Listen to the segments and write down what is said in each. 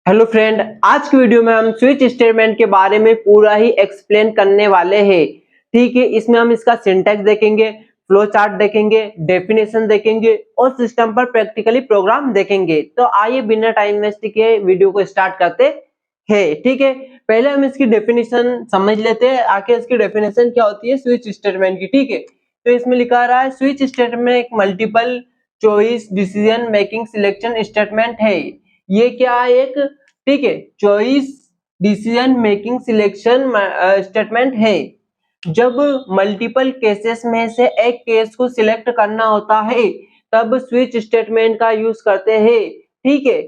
Hello friend, आज की video में हम स्विच स्टेटमेंट के बारे में पूरा ही एक्सप्लेन करने वाले हैं। ठीक है, इसमें हम इसका सिंटैक्स देखेंगे, फ्लो चार्ट देखेंगे, डेफिनेशन देखेंगे और सिस्टम पर प्रैक्टिकली प्रोग्राम देखेंगे। तो आइए बिना टाइम वेस्ट किए वीडियो को स्टार्ट करते हैं। ठीक है, पहले हम इसकी डेफिनेशन समझ लेते हैं, आखिर इसकी डेफिनेशन क्या होती है स्विच स्टेटमेंट की। ठीक है, तो इसमें लिखा रहा है स्विच स्टेटमेंट एक multiple choice decision making selection statement है। ये क्या है? एक ठीक है choice decision making selection statement है। जब मल्टीपल केसेस में से एक केस को सिलेक्ट करना होता है तब स्विच स्टेटमेंट का यूज करते हैं। ठीक है,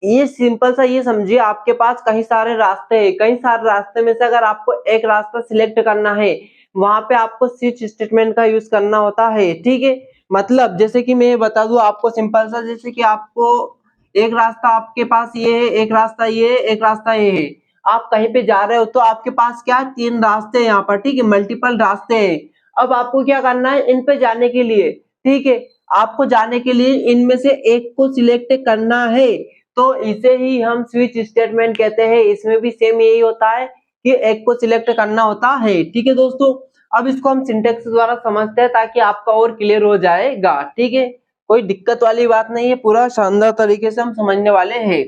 ये सिंपल सा ये समझिए, आपके पास कई सारे रास्ते हैं, कई सारे रास्ते में से अगर आपको एक रास्ता सिलेक्ट करना है वहां पे आपको स्विच स्टेटमेंट का यूज करना होता है। ठीक है, मतलब जैसे कि मैं बता दूं आपको सिंपल सा, जैसे कि आपको एक रास्ता आपके पास ये है, एक रास्ता ये है, एक रास्ता ये है। आप कहीं पे जा रहे हो तो आपके पास क्या तीन रास्ते हैं यहाँ पर। ठीक है, मल्टीपल रास्ते हैं। अब आपको क्या करना है इन पे जाने के लिए? ठीक है, आपको जाने के लिए इनमें से एक को सिलेक्ट करना है, तो इसे ही हम स्विच स्टेटमेंट कहते हैं। इसमें भी सेम यही होता है कि एक को सिलेक्ट करना होता है। ठीक है दोस्तों, अब इसको हम सिंटेक्स द्वारा समझते हैं ताकि आपका और क्लियर हो जाएगा। ठीक है, कोई दिक्कत वाली बात नहीं है, पूरा शानदार तरीके से हम समझने वाले हैं।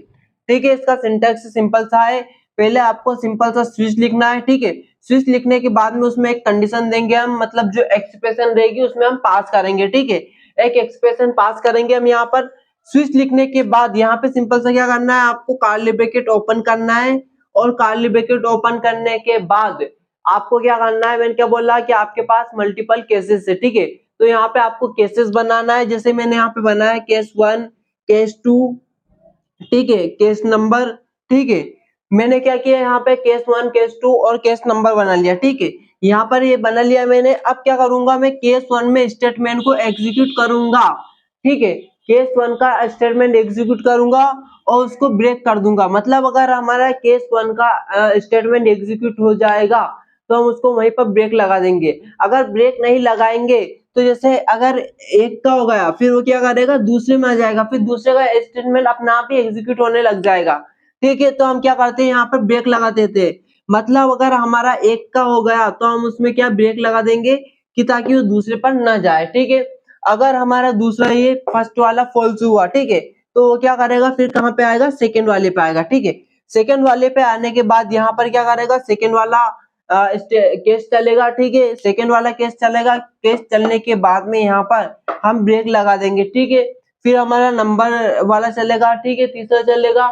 ठीक है, इसका सिंटेक्स सिंपल सा है। पहले आपको सिंपल सा स्विच लिखना है। ठीक है, स्विच लिखने के बाद में उसमें एक कंडीशन देंगे हम, मतलब जो एक्सप्रेशन रहेगी उसमें हम पास करेंगे। ठीक है, एक एक्सप्रेशन पास करेंगे हम यहाँ पर। स्विच लिखने के बाद यहाँ पे सिंपल सा क्या करना है, आपको कर्ली ब्रैकेट ओपन करना है और कर्ली ब्रैकेट ओपन करने के बाद आपको क्या करना है, मैंने क्या बोला कि आपके पास मल्टीपल केसेस है। ठीक है, तो यहाँ पे आपको केसेस बनाना है, जैसे मैंने यहाँ पे बनाया केस 1, केस 2, ठीक है, केस नंबर। ठीक है, मैंने क्या किया यहाँ पे केस 1, केस 2 और केस नंबर बना लिया। ठीक है, यहाँ पर ये बना लिया मैंने। अब क्या करूंगा, मैं केस 1 में स्टेटमेंट को एग्जीक्यूट करूंगा। ठीक है, केस 1 का स्टेटमेंट एग्जीक्यूट करूंगा और उसको ब्रेक कर दूंगा। मतलब अगर हमारा केस 1 का स्टेटमेंट एग्जीक्यूट हो जाएगा तो हम उसको वहीं पर ब्रेक लगा देंगे। अगर ब्रेक नहीं लगाएंगे तो जैसे अगर एक का हो गया फिर वो क्या करेगा, दूसरे में आ जाएगा, फिर दूसरे का स्टेटमेंट अपने आप ही एग्जीक्यूट होने लग जाएगा। ठीक है, तो हम क्या करते हैं यहाँ पर ब्रेक लगा देते हैं। मतलब अगर हमारा एक का हो गया तो हम उसमें क्या ब्रेक लगा देंगे कि ताकि वो दूसरे पर ना जाए। ठीक है, अगर हमारा दूसरा ये फर्स्ट वाला फॉल्स हुआ, ठीक है, तो वो क्या करेगा, फिर कहाँ पे आएगा, सेकेंड वाले पे आएगा। ठीक है, सेकेंड वाले पे आने के बाद यहाँ पर क्या करेगा, सेकेंड वाला केस चलेगा। ठीक है, सेकेंड वाला केस चलेगा। केस चलने के बाद में यहाँ पर हम ब्रेक लगा देंगे। ठीक है, फिर हमारा नंबर वाला चलेगा। ठीक है, तीसरा चलेगा।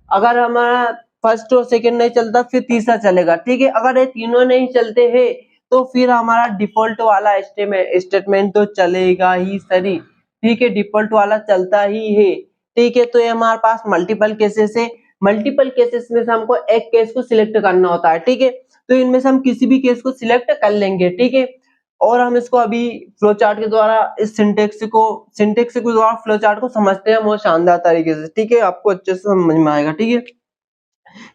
अगर हमारा फर्स्ट और सेकेंड नहीं चलता फिर तीसरा चलेगा। ठीक है, अगर ये तीनों नहीं चलते हैं तो फिर हमारा डिफॉल्ट वाला स्टेटमेंट तो चलेगा ही सही। ठीक है, डिफॉल्ट वाला चलता ही है। ठीक है, तो ये हमारे पास मल्टीपल केसेस है। मल्टीपल केसेस में से हमको एक केस को सिलेक्ट करना होता है। ठीक है, तो इनमें से हम किसी भी केस को सिलेक्ट कर लेंगे। ठीक है, और हम इसको अभी फ्लो चार्ट के द्वारा इस सिंटेक्स के द्वारा फ्लो चार्ट को समझते हैं बहुत शानदार तरीके से। ठीक है, आपको अच्छे से समझ में आएगा। ठीक है,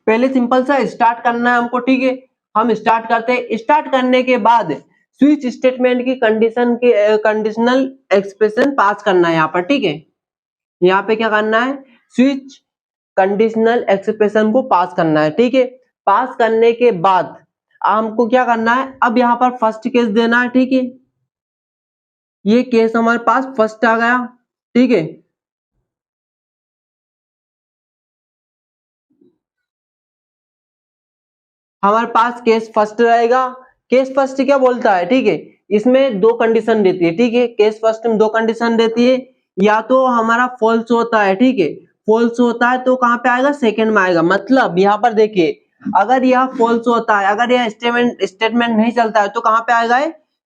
पहले सिंपल सा स्टार्ट करना है हमको। ठीक है, हम स्टार्ट करते हैं। स्टार्ट करने के बाद स्विच स्टेटमेंट की कंडीशनल एक्सप्रेशन पास करना है यहाँ पर। ठीक है, यहाँ पे क्या करना है, स्विच कंडीशनल एक्सप्रेशन को पास करना है। ठीक है, पास करने के बाद हमको क्या करना है, अब यहाँ पर फर्स्ट केस देना है। ठीक है, ये केस हमारे पास फर्स्ट आ गया। ठीक है, हमारे पास केस फर्स्ट रहेगा। केस फर्स्ट क्या बोलता है, ठीक है, इसमें दो कंडीशन देती है। ठीक है, केस फर्स्ट में दो कंडीशन देती है, या तो हमारा फॉल्स होता है। ठीक है, फॉल्स होता है तो कहाँ पे आएगा, सेकंड में आएगा। मतलब यहाँ पर देखिए, अगर यह फॉल्स होता है, अगर यह स्टेटमेंट नहीं चलता है तो कहाँ पे आएगा,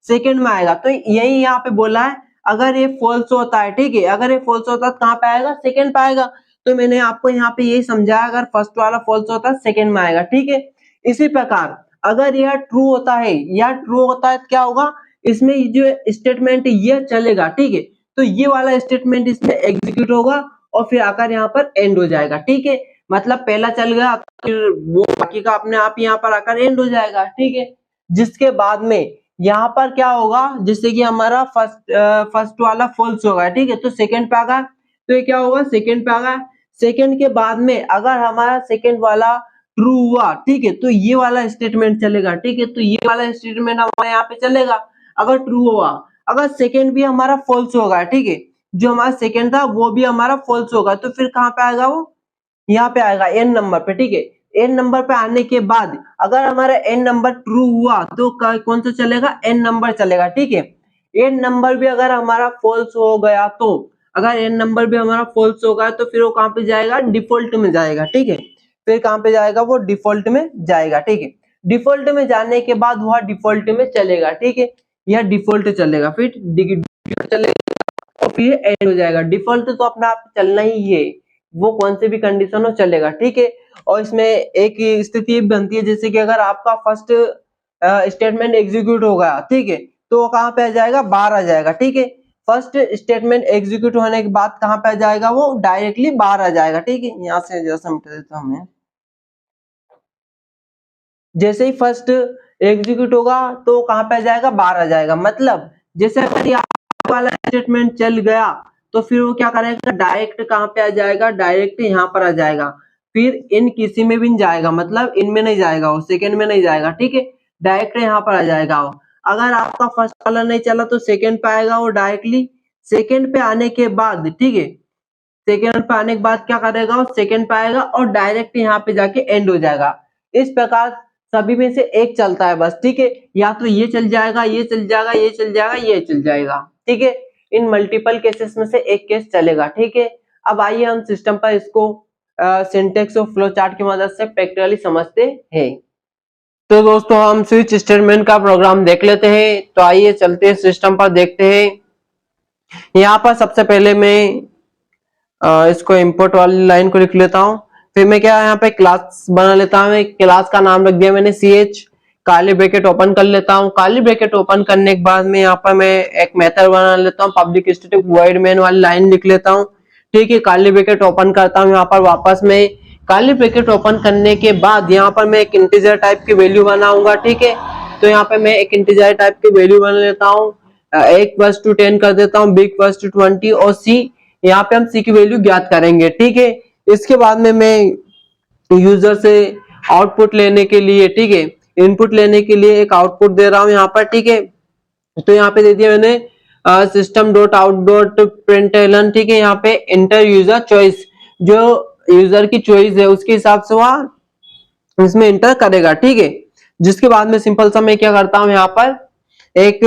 सेकंड में आएगा। तो यही यहाँ पे बोला है, अगर ये फॉल्स होता है, ठीक है, अगर ये फॉल्स होता है तो कहाँ पे आएगा, सेकंड पे आएगा। तो मैंने आपको यहाँ पे यही समझाया, अगर फर्स्ट वाला फॉल्स होता है सेकंड में आएगा। ठीक है, इसी प्रकार अगर यह ट्रू होता है, या ट्रू होता है तो क्या होगा, इसमें जो स्टेटमेंट ये चलेगा। ठीक है, तो ये वाला स्टेटमेंट इसमें एग्जीक्यूट होगा और फिर आकर यहाँ पर एंड हो जाएगा। ठीक है, मतलब पहला चल गया फिर वो बाकी का अपने आप यहाँ पर आकर एंड हो जाएगा। ठीक है, जिसके बाद में यहाँ पर क्या होगा, जिससे कि हमारा फर्स्ट वाला फॉल्स होगा। ठीक है, तो सेकंड पे आ गया, तो ये क्या होगा, सेकंड पे आ गया। सेकंड के बाद में अगर हमारा सेकंड वाला ट्रू हुआ, ठीक है, तो ये वाला स्टेटमेंट चलेगा, ठीक है, तो ये वाला स्टेटमेंट हमारे यहाँ पे चलेगा अगर ट्रू हुआ। अगर सेकंड भी हमारा फॉल्स होगा, ठीक है, जो हमारा सेकंड था वो भी हमारा फॉल्स होगा, तो फिर कहाँ पे आएगा वो, यहाँ पे आएगा एन नंबर पे, ठीक है। एन नंबर पे आने के बाद अगर हमारा एन नंबर ट्रू हुआ तो कौन सा चलेगा, एन नंबर चलेगा, ठीक है। एन नंबर भी अगर हमारा फॉल्स हो गया तो, अगर एन नंबर भी हमारा फॉल्स होगा तो फिर वो कहाँ पे जाएगा, डिफॉल्ट में जाएगा, ठीक है। फिर कहाँ पे जाएगा, वो डिफॉल्ट में जाएगा, ठीक है। डिफॉल्ट में जाने के बाद वह डिफॉल्ट में चलेगा, ठीक है, यह डिफॉल्ट चलेगा, फिर चलेगा और फिर एंड हो जाएगा। डिफॉल्ट तो अपना आप चलना ही है, वो कौन से भी कंडीशन हो चलेगा, ठीक है। और इसमें एक स्थिति बनती है जैसे कि अगर आपका फर्स्ट स्टेटमेंट एग्जीक्यूट हो गया, ठीक है, तो वो कहाँ पे आ जाएगा, बाहर आ जाएगा, ठीक है। फर्स्ट स्टेटमेंट एग्जीक्यूट होने के बाद कहाँ पे आ जाएगा, वो डायरेक्टली बाहर आ जाएगा, ठीक है। यहाँ से जैसा मिटा देता हूँ मैं, जैसे ही फर्स्ट एग्जीक्यूट होगा तो कहाँ पे आ जाएगा, बाहर आ जाएगा। मतलब जैसे अगर वाला स्टेटमेंट चल गया तो फिर वो क्या करेगा, डायरेक्ट कहाँ पे आ जाएगा, डायरेक्ट यहाँ पर आ जाएगा, फिर इन किसी में भी नहीं जाएगा, मतलब इनमें नहीं जाएगा, वो सेकंड में नहीं जाएगा, ठीक है, डायरेक्ट यहाँ पर आ जाएगा वो। अगर आपका फर्स्ट वाला नहीं चला तो सेकंड पे आएगा वो डायरेक्टली। सेकंड पे आने के बाद, ठीक है, सेकंड पे आने के बाद क्या करेगा, वो सेकंड पे आएगा और डायरेक्ट यहाँ पे जाके एंड हो जाएगा। इस प्रकार सभी में से एक चलता है बस, ठीक है, या तो ये चल जाएगा, ये चल जाएगा, ये चल जाएगा, ये चल जाएगा, ठीक है। इन मल्टीपल केसेस में से एक केस चलेगा, ठीक है। अब आइए हम सिस्टम पर इसको सिंटेक्स और फ्लो चार्ट की मदद से प्रैक्टिकली समझते हैं। तो दोस्तों हम स्विच स्टेटमेंट का प्रोग्राम देख लेते हैं। तो आइए चलते हैं सिस्टम पर, देखते हैं। यहाँ पर सबसे पहले मैं इसको इंपोर्ट वाली लाइन को लिख लेता हूँ। फिर मैं क्या यहाँ पे क्लास बना लेता हूँ। क्लास का नाम रख दिया मैंने ch, काली ब्रैकेट ओपन कर लेता हूँ। काली ब्रैकेट ओपन करने के बाद में यहाँ पर मैं एक मेथड बना लेता हूँ, पब्लिक स्टैटिक वॉइड मेन वाली लाइन लिख लेता हूँ, ठीक है। काली ब्रैकेट ओपन करता हूँ, यहाँ पर वापस में काली ब्रैकेट ओपन करने के बाद यहाँ पर मैं एक इंटीजर टाइप की वैल्यू बनाऊंगा, ठीक है। तो यहाँ पे मैं एक इंटीजर टाइप की वैल्यू बना लेता हूँ, A = 10 कर देता हूँ, B = 20 और C, यहाँ पे हम C की वैल्यू ज्ञात करेंगे, ठीक है। इसके बाद में मैं यूजर से आउटपुट लेने के लिए, ठीक है, इनपुट लेने के लिए एक आउटपुट दे रहा हूँ यहाँ पर, ठीक है। तो यहाँ पे दे दिया मैंने system.out.println, ठीक है। यहाँ पे एंटर यूजर चॉइस, जो यूजर की चॉइस है उसके हिसाब से वह इसमें एंटर करेगा, ठीक है। जिसके बाद में सिंपल सा मैं क्या करता हूँ, यहाँ पर एक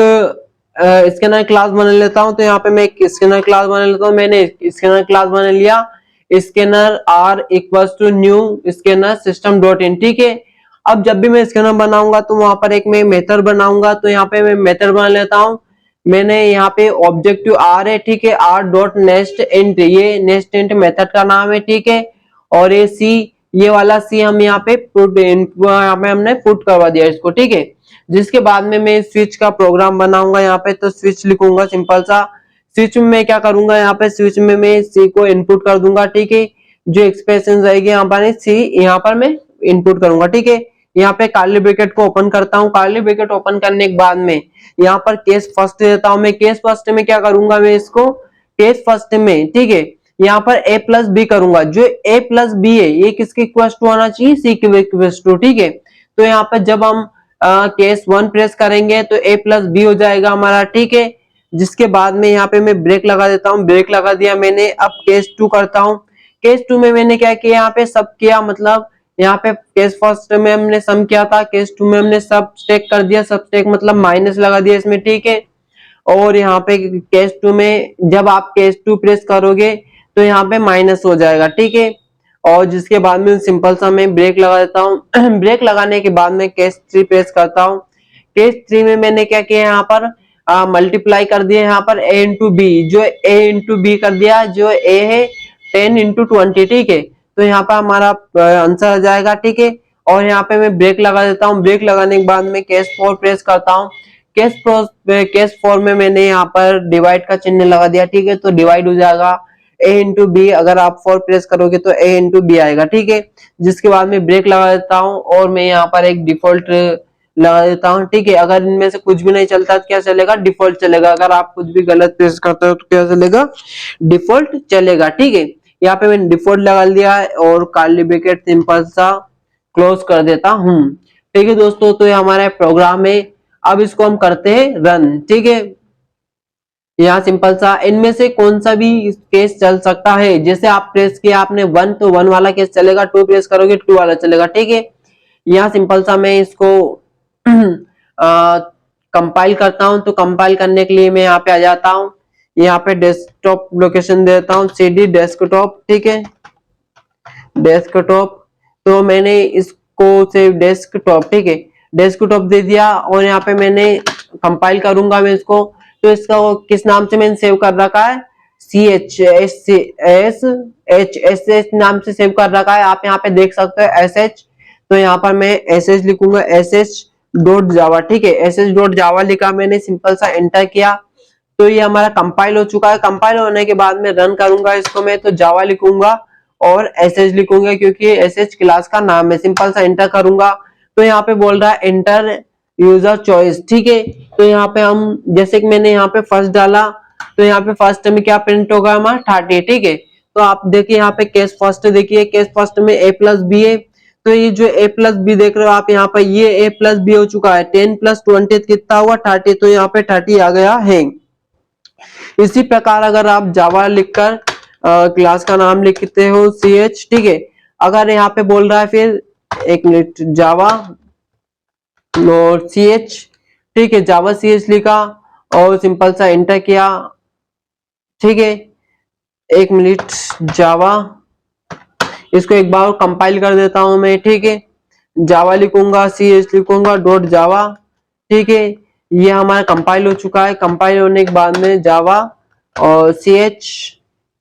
स्कैनर क्लास बना लेता हूँ। तो यहाँ पे मैं एक स्कैनर क्लास बना लेता हूँ। मैंने स्कैनर क्लास बना लिया, scanner r = new scanner system dot in, ठीक है। अब जब भी मैं स्कैनर बनाऊंगा तो वहां पर एक मैं मेथड बनाऊंगा। तो यहाँ पे मैं मेथड बना लेता हूँ। मैंने यहाँ पे ऑब्जेक्टिव r है, ठीक है, r.nestInt, ये नेस्टइंट मेथड का नाम है, ठीक है। और ये c, ये वाला c हम यहाँ पे यहाँ पे हमने पुट करवा दिया इसको, ठीक है। जिसके बाद में मैं स्विच का प्रोग्राम बनाऊंगा यहाँ पे। तो स्विच लिखूंगा सिंपल सा। स्विच में मैं क्या करूंगा, यहाँ पे स्विच में मैं सी को इनपुट कर दूंगा, ठीक है। जो एक्सप्रेशन रहेगी यहाँ पर सी, यहाँ पर मैं इनपुट करूंगा, ठीक है। यहाँ पे काली ब्रैकेट को ओपन करता हूँ। काली ब्रैकेट ओपन करने के बाद में यहाँ पर केस फर्स्ट देता हूँ। मैं केस फर्स्ट में क्या करूंगा, मैं इसको केस फर्स्ट में, ठीक है, यहाँ पर a+b करूंगा। जो a+b है ये किसके इक्वल टू होना चाहिए, सी के इक्वल टू, ठीक है। तो यहाँ पर जब हम केस 1 प्रेस करेंगे तो a+b हो जाएगा हमारा, ठीक है। जिसके बाद में यहाँ पे मैं ब्रेक लगा देता हूँ। ब्रेक लगा दिया मैंने। अब केस 2 करता हूँ। केस 2 में मैंने क्या किया, यहाँ पे सब किया, मतलब यहाँ पे केस फर्स्ट में हमने सम किया था, केस 2 में हमने सब स्टेक कर दिया। सब स्टेक मतलब माइनस लगा दिया इसमें, ठीक है। और यहाँ पे केस 2 में जब आप केस 2 प्रेस करोगे तो यहाँ पे माइनस हो जाएगा, ठीक है। और जिसके बाद में सिंपल सा मैं ब्रेक लगा देता हूँ। ब्रेक लगाने के बाद में केस 3 प्रेस करता हूँ। केस 3 में मैंने क्या किया, यहाँ पर मल्टीप्लाई कर दिया यहाँ पर a इंटू बी। जो a इंटू बी कर दिया, जो a है 10 × 20, ठीक है। तो यहाँ पर हमारा आंसर आ जाएगा, ठीक है। और यहाँ पे मैं ब्रेक लगा देता हूँ। ब्रेक लगाने के बाद में केस 4 प्रेस करता हूँ। केस 4 में मैंने यहाँ पर डिवाइड का चिन्ह लगा दिया, ठीक है। तो डिवाइड हो जाएगा a इंटू बी। अगर आप 4 प्रेस करोगे तो a इंटू बी आएगा, ठीक है। जिसके बाद में ब्रेक लगा देता हूँ और मैं यहाँ पर एक डिफॉल्ट लगा देता हूँ, ठीक है। अगर इनमें से कुछ भी नहीं चलता तो क्या चलेगा, डिफॉल्ट चलेगा। अगर आप कुछ भी गलत प्रेस करते हो तो क्या चलेगा, डिफॉल्ट चलेगा, ठीक है। यहाँ पे मैंने डिफॉल्ट लगा दिया है और कर्ली ब्रैकेट सिंपल सा क्लोज कर देता हूँ। ठीक है दोस्तों, तो ये हमारा प्रोग्राम है। अब इसको हम करते हैं रन। ठीक है, यहाँ सिंपल सा इनमें से कौन सा भी केस चल सकता है। जैसे आप प्रेस किया आपने 1 तो 1 वाला केस चलेगा, 2 प्रेस करोगे 2 वाला चलेगा। ठीक है, यहाँ सिंपल सा मैं इसको कंपाइल करता हूं। तो कंपाइल करने के लिए मैं यहाँ पे आ जाता हूं, यहाँ पे डेस्कटॉप लोकेशन देता हूं CD डेस्कटॉप। ठीक है, डेस्कटॉप, तो मैंने इसको सेव डेस्कटॉप, ठीक है डेस्कटॉप दे दिया और यहाँ पे मैंने कंपाइल करूंगा मैं इसको। तो इसका किस नाम से मैंने सेव कर रखा है, CHSH नाम से सेव कर रखा है। आप यहाँ पे देख सकते हो SH, तो यहाँ पर मैं SH लिखूंगा sh.java। ठीक है, sh.java लिखा मैंने, सिंपल सा एंटर किया तो ये हमारा कंपाइल हो चुका है। कंपाइल होने के बाद में रन करूंगा इसको मैं, तो जावा लिखूंगा और sh लिखूंगा क्योंकि sh क्लास का नाम है। सिंपल सा एंटर करूंगा तो यहाँ पे बोल रहा है एंटर यूजर चॉइस। ठीक है, तो यहाँ पे हम जैसे कि मैंने यहाँ पे फर्स्ट डाला तो यहाँ पे फर्स्ट में क्या प्रिंट होगा हमारा 30। ठीक है, तो आप देखिए यहाँ पे केस फर्स्ट देखिए, केस फर्स्ट में a+b है। तो ये जो a+b देख रहे हो आप यहाँ पे, ये a+b हो चुका है। 10 + 20 कितना हुआ 30, तो यहाँ पे 30 आ गया है। इसी प्रकार अगर आप जावा लिखकर क्लास का नाम लिखते हो ch, ठीक है, अगर यहाँ पे बोल रहा है फिर एक मिनट जावा ch, ठीक है जावा ch लिखा और सिंपल सा एंटर किया। ठीक है, एक मिनट जावा, इसको एक बार कंपाइल कर देता हूं मैं। ठीक है, जावा लिखूंगा ch लिखूंगा .java। ठीक है, ये हमारा कंपाइल हो चुका है। कंपाइल होने के बाद में जावा और ch,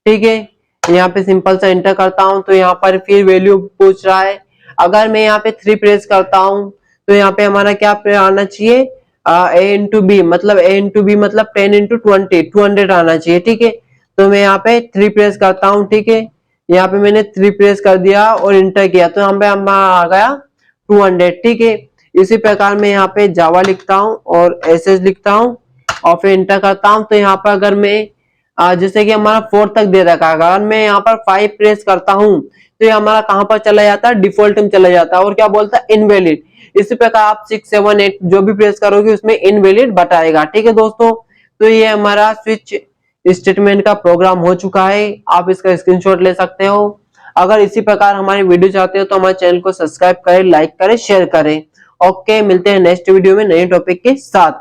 ठीक है, यहाँ पे सिंपल सा एंटर करता हूं तो यहाँ पर फिर वैल्यू पूछ रहा है। अगर मैं यहाँ पे 3 प्रेस करता हूं तो यहाँ पे हमारा क्या आना चाहिए, a/b, मतलब a/b मतलब 10 × 20 200 आना चाहिए। ठीक है, तो मैं यहाँ पे 3 प्रेस करता हूँ। ठीक है, यहाँ पे मैंने 3 प्रेस कर दिया और इंटर किया तो यहाँ पे हमारा आ गया 200। ठीक है, इसी प्रकार मैं यहाँ पे जावा लिखता हूँ और sh लिखता हूँ और फिर इंटर करता हूँ। तो यहाँ पर अगर मैं जैसे कि हमारा 4 तक दे रखा है, अगर मैं यहाँ पर 5 प्रेस करता हूँ तो ये हमारा कहाँ पर चला जाता है, डिफॉल्ट में चला जाता है और क्या बोलता है, इनवैलिड। इसी प्रकार आप 6, 7, 8 जो भी प्रेस करोगे उसमें इनवैलिड बताएगा। ठीक है दोस्तों, तो ये हमारा स्विच स्टेटमेंट का प्रोग्राम हो चुका है। आप इसका स्क्रीनशॉट ले सकते हो। अगर इसी प्रकार हमारी वीडियो चाहते हो तो हमारे चैनल को सब्सक्राइब करें, लाइक करें, शेयर करें। ओके, मिलते हैं नेक्स्ट वीडियो में नए टॉपिक के साथ।